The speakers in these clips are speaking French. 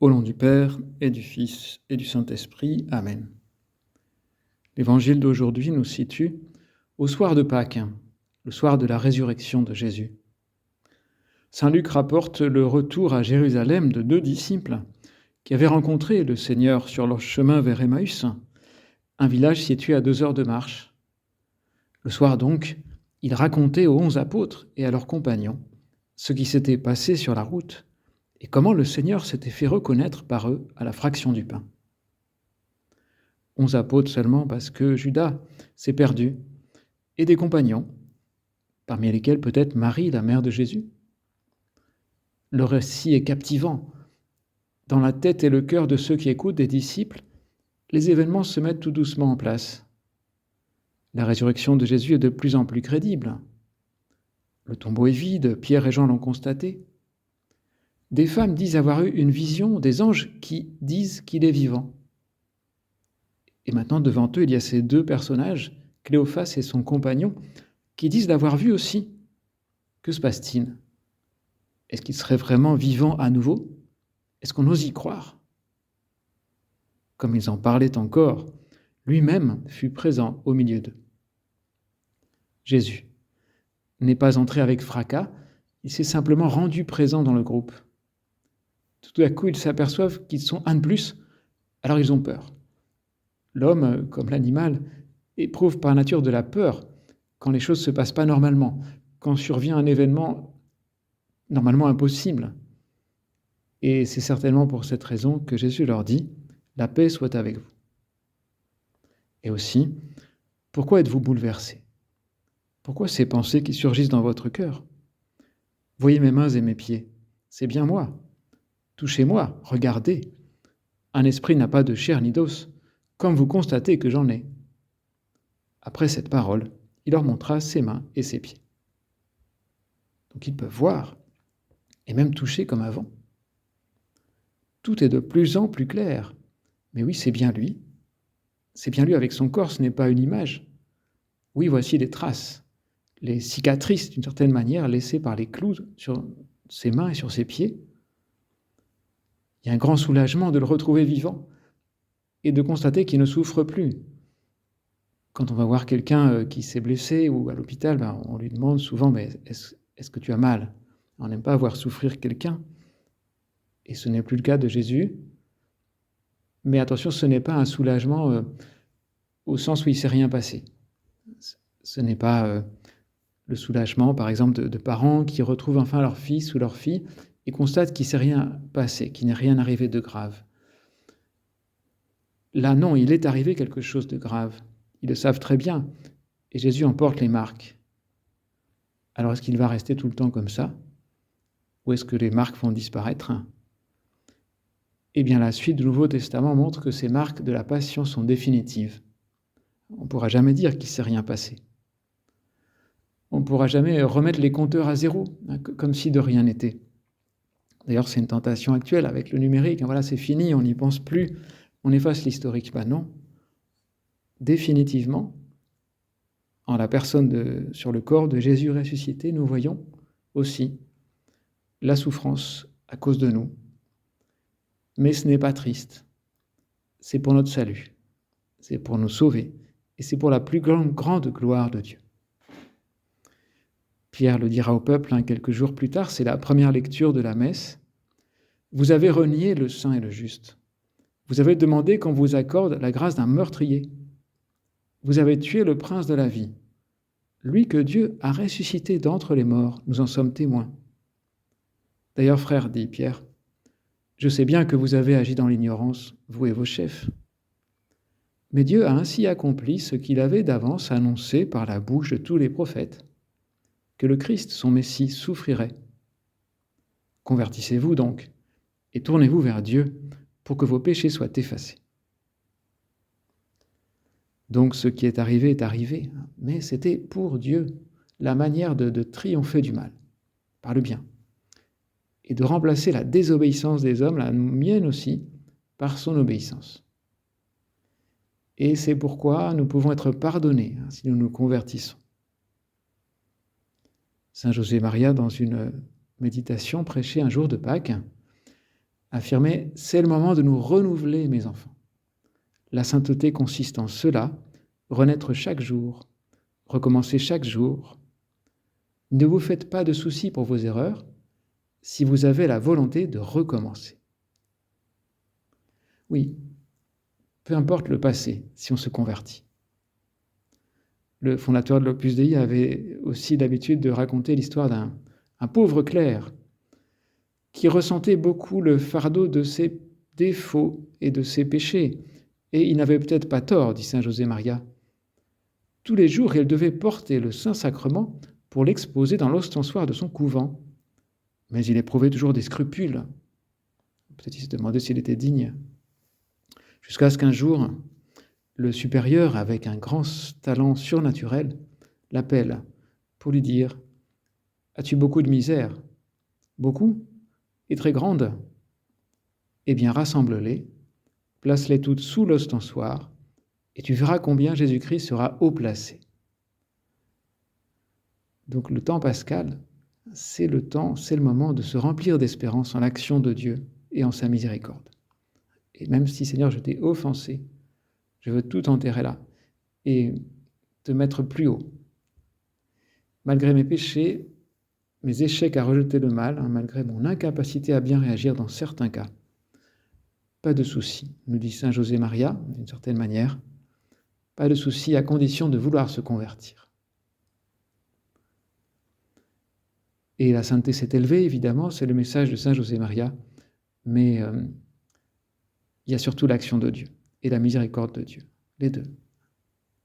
Au nom du Père, et du Fils, et du Saint-Esprit. Amen. L'évangile d'aujourd'hui nous situe au soir de Pâques, le soir de la résurrection de Jésus. Saint Luc rapporte le retour à Jérusalem de 2 disciples qui avaient rencontré le Seigneur sur leur chemin vers Emmaüs, un village situé à 2 heures de marche. Le soir donc, il racontait aux 11 apôtres et à leurs compagnons ce qui s'était passé sur la route et comment le Seigneur s'était fait reconnaître par eux à la fraction du pain. 11 apôtres seulement parce que Judas s'est perdu, et des compagnons, parmi lesquels peut-être Marie, la mère de Jésus. Le récit est captivant. Dans la tête et le cœur de ceux qui écoutent, des disciples, les événements se mettent tout doucement en place. La résurrection de Jésus est de plus en plus crédible. Le tombeau est vide, Pierre et Jean l'ont constaté. Des femmes disent avoir eu une vision, des anges qui disent qu'il est vivant. Et maintenant, devant eux, il y a ces 2 personnages, Cléophas et son compagnon, qui disent l'avoir vu aussi. Que se passe-t-il ? Est-ce qu'il serait vraiment vivant à nouveau ? Est-ce qu'on ose y croire ? Comme ils en parlaient encore, lui-même fut présent au milieu d'eux. Jésus n'est pas entré avec fracas, il s'est simplement rendu présent dans le groupe. Tout à coup, ils s'aperçoivent qu'ils sont un de plus, alors ils ont peur. L'homme, comme l'animal, éprouve par nature de la peur quand les choses ne se passent pas normalement, quand survient un événement normalement impossible. Et c'est certainement pour cette raison que Jésus leur dit « La paix soit avec vous ». Et aussi, pourquoi êtes-vous bouleversés ? Pourquoi ces pensées qui surgissent dans votre cœur ? Voyez mes mains et mes pieds, c'est bien moi. Touchez-moi, regardez. Un esprit n'a pas de chair ni d'os, comme vous constatez que j'en ai. Après cette parole, il leur montra ses mains et ses pieds. Donc ils peuvent voir et même toucher comme avant. Tout est de plus en plus clair. Mais oui, c'est bien lui. C'est bien lui avec son corps, ce n'est pas une image. Oui, voici les traces, les cicatrices d'une certaine manière laissées par les clous sur ses mains et sur ses pieds. Il y a un grand soulagement de le retrouver vivant et de constater qu'il ne souffre plus. Quand on va voir quelqu'un qui s'est blessé ou à l'hôpital, on lui demande souvent « mais est-ce que tu as mal ?» On n'aime pas voir souffrir quelqu'un. Et ce n'est plus le cas de Jésus. Mais attention, ce n'est pas un soulagement au sens où il ne s'est rien passé. Ce n'est pas le soulagement, par exemple, de parents qui retrouvent enfin leur fils ou leur fille et constatent qu'il ne s'est rien passé, qu'il n'est rien arrivé de grave. Là, non, il est arrivé quelque chose de grave. Ils le savent très bien. Et Jésus en porte les marques. Alors, est-ce qu'il va rester tout le temps comme ça ? Ou est-ce que les marques vont disparaître ? Eh bien, la suite du Nouveau Testament montre que ces marques de la passion sont définitives. On ne pourra jamais dire qu'il ne s'est rien passé. On ne pourra jamais remettre les compteurs à zéro, comme si de rien n'était. D'ailleurs, c'est une tentation actuelle avec le numérique. Voilà, c'est fini, on n'y pense plus, on efface l'historique. Non. Définitivement, en la personne sur le corps de Jésus ressuscité, nous voyons aussi la souffrance à cause de nous. Mais ce n'est pas triste. C'est pour notre salut. C'est pour nous sauver. Et c'est pour la plus grande gloire de Dieu. Pierre le dira au peuple quelques jours plus tard, c'est la première lecture de la messe. Vous avez renié le saint et le juste. Vous avez demandé qu'on vous accorde la grâce d'un meurtrier. Vous avez tué le prince de la vie. Lui que Dieu a ressuscité d'entre les morts, nous en sommes témoins. D'ailleurs, frère, dit Pierre, je sais bien que vous avez agi dans l'ignorance, vous et vos chefs. Mais Dieu a ainsi accompli ce qu'il avait d'avance annoncé par la bouche de tous les prophètes, que le Christ, son Messie, souffrirait. Convertissez-vous donc, et tournez-vous vers Dieu pour que vos péchés soient effacés. Donc ce qui est arrivé, mais c'était pour Dieu la manière de triompher du mal, par le bien, et de remplacer la désobéissance des hommes, la mienne aussi, par son obéissance. Et c'est pourquoi nous pouvons être pardonnés si nous nous convertissons. Saint José Maria, dans une méditation prêchée un jour de Pâques, affirmait « C'est le moment de nous renouveler, mes enfants ». La sainteté consiste en cela, renaître chaque jour, recommencer chaque jour. Ne vous faites pas de soucis pour vos erreurs si vous avez la volonté de recommencer. Oui, peu importe le passé, si on se convertit. Le fondateur de l'Opus Dei avait aussi l'habitude de raconter l'histoire d'un pauvre clerc qui ressentait beaucoup le fardeau de ses défauts et de ses péchés. Et il n'avait peut-être pas tort, dit saint José Maria. Tous les jours, il devait porter le Saint-Sacrement pour l'exposer dans l'ostensoir de son couvent. Mais il éprouvait toujours des scrupules. Peut-être il se demandait s'il était digne. Jusqu'à ce qu'un jour, le supérieur, avec un grand talent surnaturel, l'appelle pour lui dire « As-tu beaucoup de misère ? Beaucoup ? Et très grande ? Eh bien, rassemble-les, place-les toutes sous l'ostensoir, et tu verras combien Jésus-Christ sera haut placé. » Donc le temps pascal, c'est le moment de se remplir d'espérance en l'action de Dieu et en sa miséricorde. Et même si, Seigneur, je t'ai offensé, je veux tout enterrer là et te mettre plus haut. Malgré mes péchés, mes échecs à rejeter le mal, malgré mon incapacité à bien réagir dans certains cas, pas de souci, nous dit saint José Maria, d'une certaine manière, pas de souci à condition de vouloir se convertir. Et la sainteté s'est élevée, évidemment, c'est le message de saint José Maria, mais il y a surtout l'action de Dieu et la miséricorde de Dieu, les deux.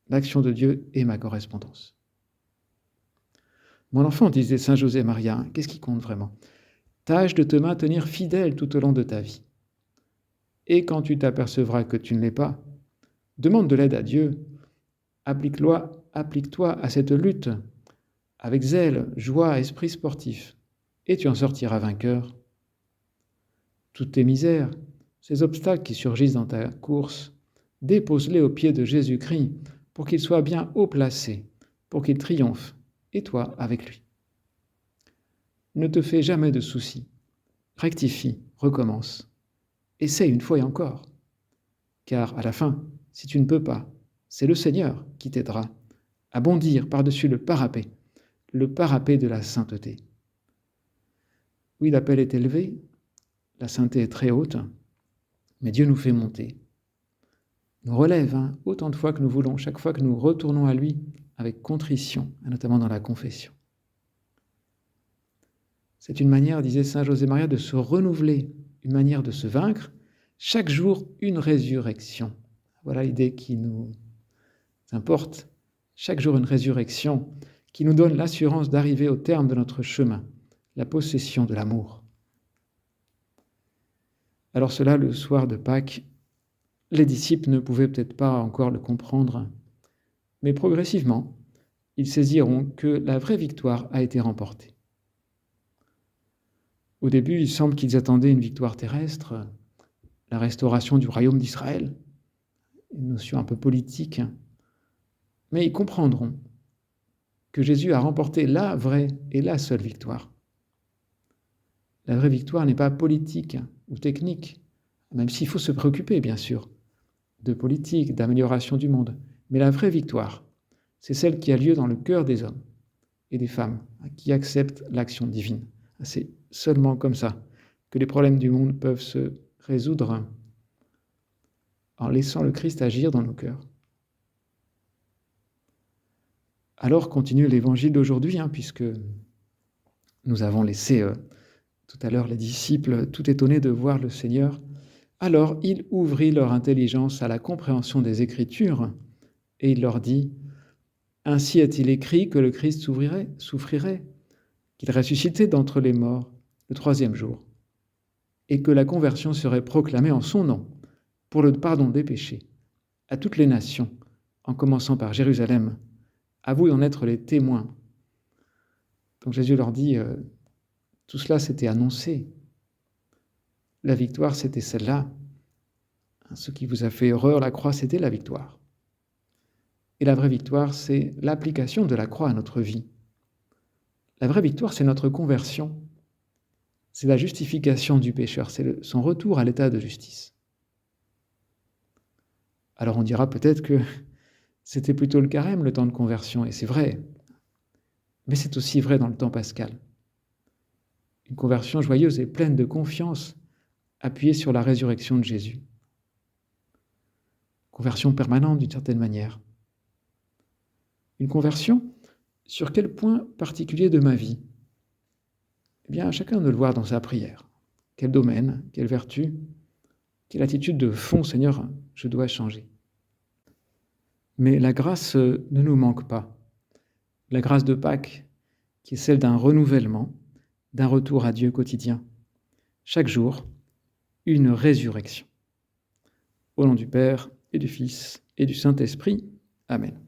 L'action de Dieu et ma correspondance. Mon enfant, disait saint José Maria, qu'est-ce qui compte vraiment ? Tâche de te maintenir fidèle tout au long de ta vie. Et quand tu t'apercevras que tu ne l'es pas, demande de l'aide à Dieu, applique-toi à cette lutte avec zèle, joie, esprit sportif, et tu en sortiras vainqueur. Toutes tes misères, ces obstacles qui surgissent dans ta course, dépose-les aux pieds de Jésus-Christ pour qu'il soit bien haut placé, pour qu'il triomphe, et toi avec lui. Ne te fais jamais de soucis, rectifie, recommence, essaie une fois et encore, car à la fin, si tu ne peux pas, c'est le Seigneur qui t'aidera à bondir par-dessus le parapet de la sainteté. Oui, l'appel est élevé, la sainteté est très haute, mais Dieu nous fait monter, nous relève autant de fois que nous voulons, chaque fois que nous retournons à lui avec contrition, notamment dans la confession. C'est une manière, disait saint José Maria, de se renouveler, une manière de se vaincre, chaque jour une résurrection. Voilà l'idée qui nous importe, chaque jour une résurrection qui nous donne l'assurance d'arriver au terme de notre chemin, la possession de l'amour. Alors cela, le soir de Pâques, les disciples ne pouvaient peut-être pas encore le comprendre, mais progressivement, ils saisiront que la vraie victoire a été remportée. Au début, il semble qu'ils attendaient une victoire terrestre, la restauration du royaume d'Israël, une notion un peu politique, mais ils comprendront que Jésus a remporté la vraie et la seule victoire. La vraie victoire n'est pas politique ou technique, même s'il faut se préoccuper, bien sûr, de politique, d'amélioration du monde. Mais la vraie victoire, c'est celle qui a lieu dans le cœur des hommes et des femmes qui acceptent l'action divine. C'est seulement comme ça que les problèmes du monde peuvent se résoudre en laissant le Christ agir dans nos cœurs. Alors continue l'évangile d'aujourd'hui, puisque nous avons laissé tout à l'heure les disciples tout étonnés de voir le Seigneur. Alors il ouvrit leur intelligence à la compréhension des Écritures et il leur dit « Ainsi est-il écrit que le Christ souffrirait, qu'il ressuscitait d'entre les morts le 3e jour, et que la conversion serait proclamée en son nom pour le pardon des péchés à toutes les nations, en commençant par Jérusalem. À vous d'en être les témoins. » Donc Jésus leur dit, tout cela s'était annoncé. La victoire, c'était celle-là. Ce qui vous a fait horreur, la croix, c'était la victoire. Et la vraie victoire, c'est l'application de la croix à notre vie. La vraie victoire, c'est notre conversion. C'est la justification du pécheur, c'est son retour à l'état de justice. Alors on dira peut-être que c'était plutôt le carême, le temps de conversion, et c'est vrai. Mais c'est aussi vrai dans le temps pascal. Une conversion joyeuse et pleine de confiance, appuyée sur la résurrection de Jésus. Conversion permanente d'une certaine manière. Une conversion sur quel point particulier de ma vie? Eh bien, à chacun de le voir dans sa prière. Quel domaine, quelle vertu, quelle attitude de fond, Seigneur, je dois changer. Mais la grâce ne nous manque pas. La grâce de Pâques, qui est celle d'un renouvellement, d'un retour à Dieu quotidien. Chaque jour, une résurrection. Au nom du Père et du Fils et du Saint-Esprit. Amen.